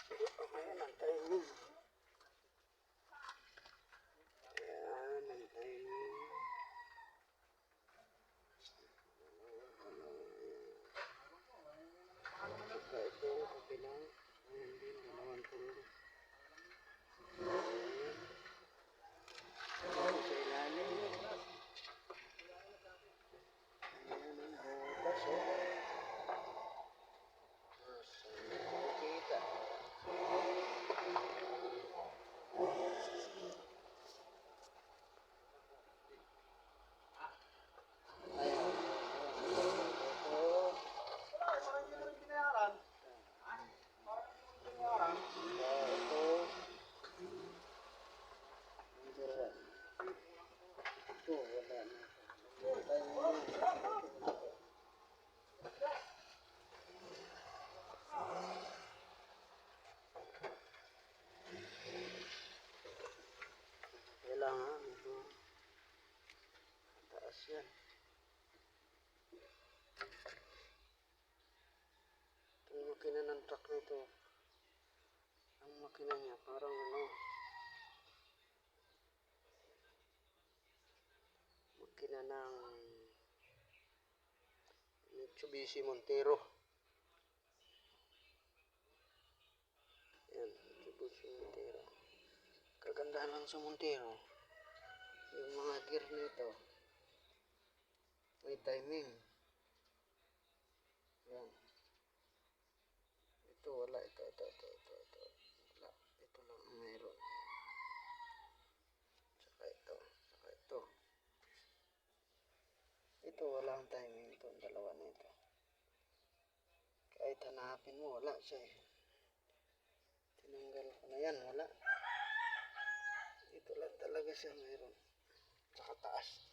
Ayan ang timing. Ayan ang timing. Saka ito, kabila. Ayan din, dalawang tulo. Ayan. Ayan sa ilalim. Ayan ang butas, Nakikita. Ayan. Ito, wala na. Kailangan ito. Taas yan. Itong makina ng truck nito. Ang makina niya parang makina ng Mitsubishi Montero. Yan, Mitsubishi Montero. Kagandahan lang sa Montero, yung mga gear nito may timing. Yan. Ito wala. Ito. Wala. Ito lang ang mayroon. Saka ito. Ito wala ang timing. Ito ang dalawa nito. Kahit hanapin mo, wala siya eh. Tinanggal ko na yan, wala. Ito lang talaga siya mayroon. Saka taas.